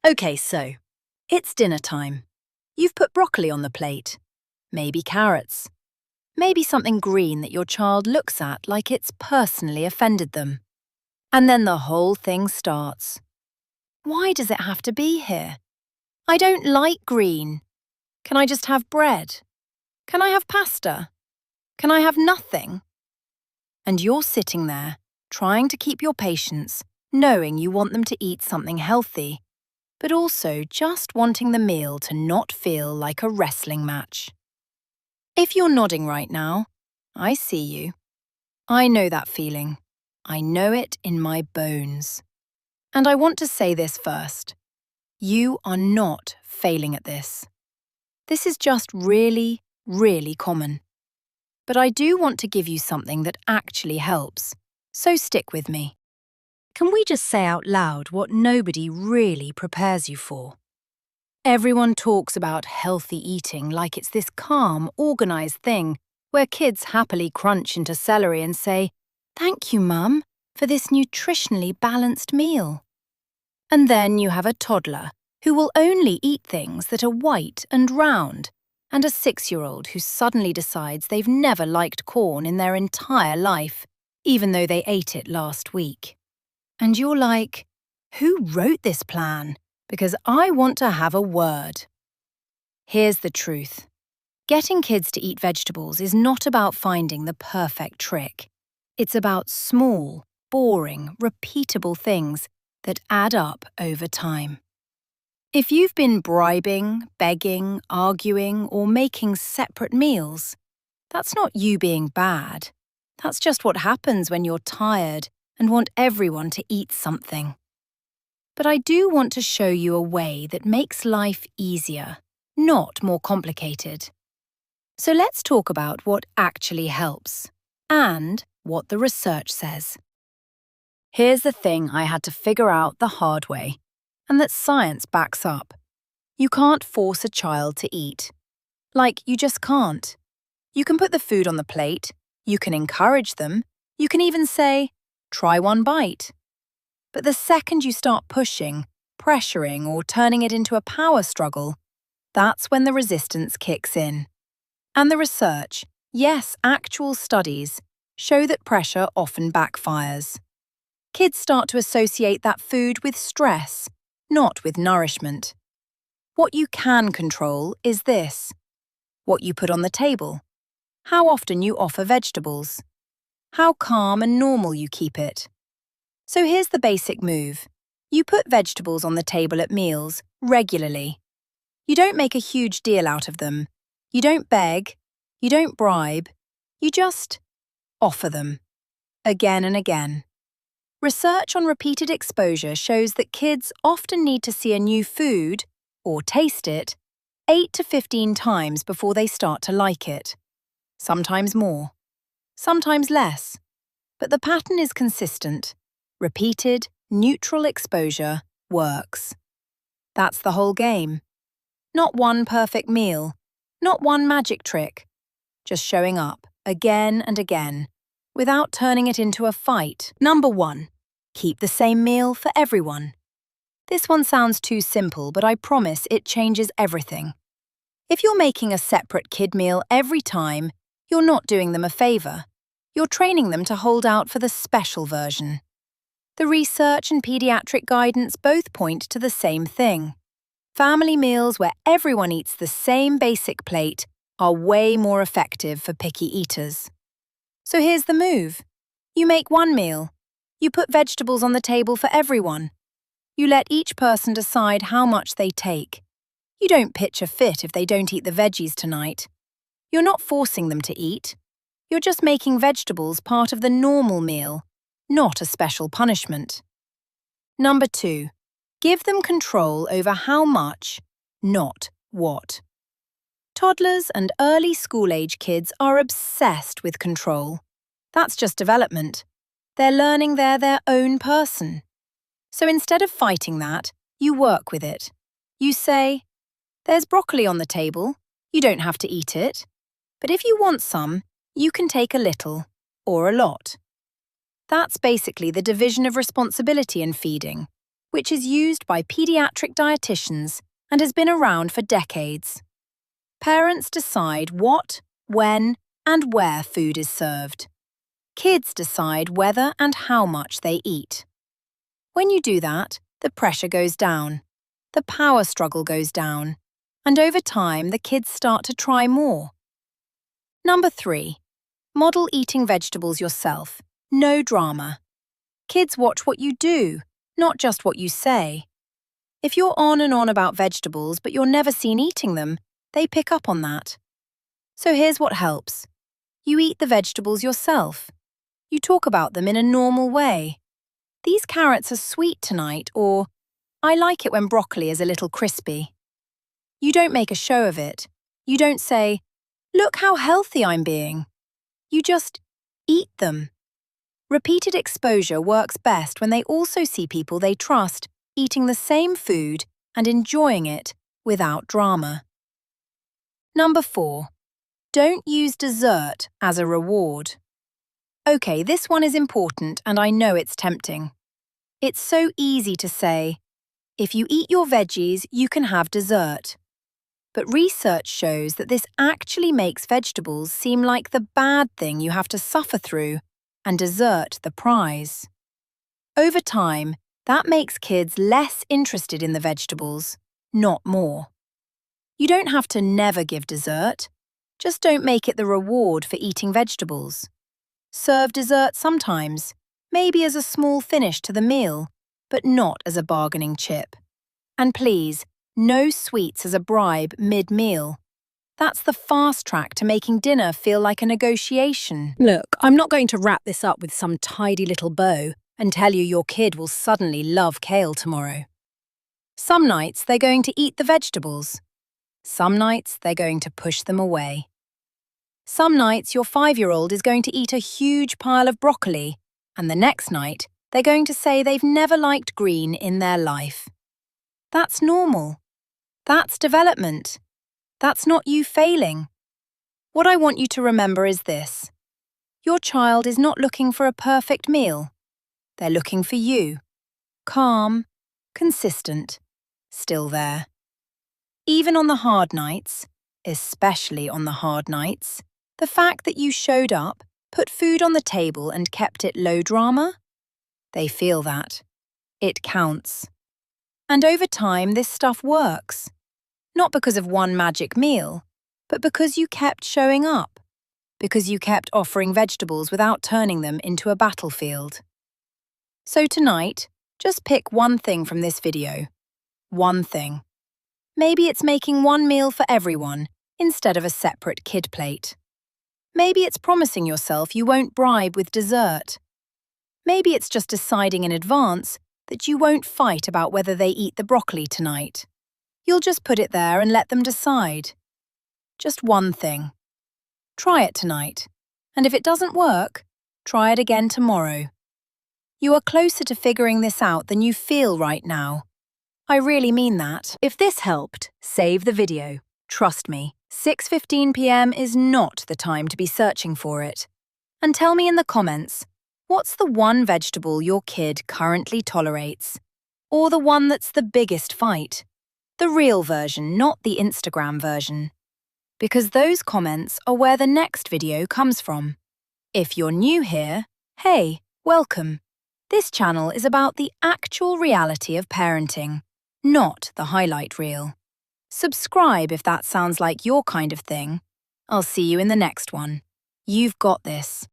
Okay, so it's dinner time. You've put broccoli on the plate, maybe carrots, maybe something green that your child looks at like it's personally offended them. And then the whole thing starts. Why does it have to be here? I don't like green. Can I just have bread? Can I have pasta? Can I have nothing? And you're sitting there, trying to keep your patience, knowing you want them to eat something healthy, but also just wanting the meal to not feel like a wrestling match. If you're nodding right now, I see you. I know that feeling. I know it in my bones. And I want to say this first. You are not failing at this. This is just really, really common. But I do want to give you something that actually helps, so stick with me. Can we just say out loud what nobody really prepares you for? Everyone talks about healthy eating like it's this calm, organised thing where kids happily crunch into celery and say, "Thank you, Mum, for this nutritionally balanced meal." And then you have a toddler who will only eat things that are white and round, and a 6-year-old who suddenly decides they've never liked corn in their entire life, even though they ate it last week. And you're like, who wrote this plan? Because I want to have a word. Here's the truth. Getting kids to eat vegetables is not about finding the perfect trick. It's about small, boring, repeatable things that add up over time. If you've been bribing, begging, arguing, or making separate meals, that's not you being bad. That's just what happens when you're tired and want everyone to eat something. But I do want to show you a way that makes life easier, not more complicated. So let's talk about what actually helps, and what the research says. Here's the thing I had to figure out the hard way, and that science backs up. You can't force a child to eat. Like, you just can't. You can put the food on the plate, you can encourage them, you can even say, "Try one bite." But the second you start pushing, pressuring, or turning it into a power struggle, that's when the resistance kicks in. And the research, yes, actual studies, show that pressure often backfires. Kids start to associate that food with stress, not with nourishment. What you can control is this: what you put on the table, how often you offer vegetables, how calm and normal you keep it. So here's the basic move. You put vegetables on the table at meals regularly. You don't make a huge deal out of them. You don't beg. You don't bribe. You just offer them, again and again. Research on repeated exposure shows that kids often need to see a new food, or taste it, 8 to 15 times before they start to like it. Sometimes more, sometimes less. But the pattern is consistent. Repeated, neutral exposure works. That's the whole game. Not one perfect meal, not one magic trick. Just showing up, again and again, without turning it into a fight. Number 1. Keep the same meal for everyone. This one sounds too simple, but I promise it changes everything. If you're making a separate kid meal every time, you're not doing them a favour. You're training them to hold out for the special version. The research and paediatric guidance both point to the same thing. Family meals where everyone eats the same basic plate are way more effective for picky eaters. So here's the move. You make one meal. You put vegetables on the table for everyone. You let each person decide how much they take. You don't pitch a fit if they don't eat the veggies tonight. You're not forcing them to eat. You're just making vegetables part of the normal meal, not a special punishment. Number 2. Give them control over how much, not what. Toddlers and early school-age kids are obsessed with control. That's just development. They're learning they're their own person. So instead of fighting that, you work with it. You say, "There's broccoli on the table. You don't have to eat it. But if you want some, you can take a little, or a lot." That's basically the division of responsibility in feeding. which is used by pediatric dietitians and has been around for decades. Parents decide what, when, and where food is served. Kids decide whether and how much they eat. When you do that, the pressure goes down, the power struggle goes down, and over time the kids start to try more. Number 3. Model eating vegetables yourself. No drama. Kids watch what you do, not just what you say. If you're on and on about vegetables but you're never seen eating them, they pick up on that. So here's what helps. You eat the vegetables yourself. You talk about them in a normal way. These carrots are sweet tonight, or I like it when broccoli is a little crispy. You don't make a show of it. You don't say, look how healthy I'm being. You just eat them. Repeated exposure works best when they also see people they trust eating the same food and enjoying it without drama. Number 4. Don't use dessert as a reward. Okay, this one is important and I know it's tempting. It's so easy to say, if you eat your veggies, you can have dessert. But research shows that this actually makes vegetables seem like the bad thing you have to suffer through and dessert the prize. Over time, that makes kids less interested in the vegetables, not more. You don't have to never give dessert. Just don't make it the reward for eating vegetables. Serve dessert sometimes, maybe as a small finish to the meal, but not as a bargaining chip. And please, no sweets as a bribe mid-meal. That's the fast track to making dinner feel like a negotiation. Look, I'm not going to wrap this up with some tidy little bow and tell you your kid will suddenly love kale tomorrow. Some nights they're going to eat the vegetables. Some nights they're going to push them away. Some nights your 5-year-old is going to eat a huge pile of broccoli, and the next night they're going to say they've never liked green in their life. That's normal. That's development. That's not you failing. What I want you to remember is this. Your child is not looking for a perfect meal. They're looking for you. Calm, consistent, still there. Even on the hard nights, especially on the hard nights, the fact that you showed up, put food on the table and kept it low drama, they feel that. It counts. And over time, this stuff works. Not because of one magic meal, but because you kept showing up. Because you kept offering vegetables without turning them into a battlefield. So tonight, just pick one thing from this video. One thing. Maybe it's making one meal for everyone instead of a separate kid plate. Maybe it's promising yourself you won't bribe with dessert. Maybe it's just deciding in advance that you won't fight about whether they eat the broccoli tonight. You'll just put it there and let them decide. Just one thing. Try it tonight, and if it doesn't work, try it again tomorrow. You are closer to figuring this out than you feel right now. I really mean that. If this helped, save the video. Trust me, 6:15 p.m. is not the time to be searching for it. And tell me in the comments, what's the one vegetable your kid currently tolerates? Or the one that's the biggest fight? The real version, not the Instagram version. Because those comments are where the next video comes from. If you're new here, hey, welcome. This channel is about the actual reality of parenting, not the highlight reel. Subscribe if that sounds like your kind of thing. I'll see you in the next one. You've got this.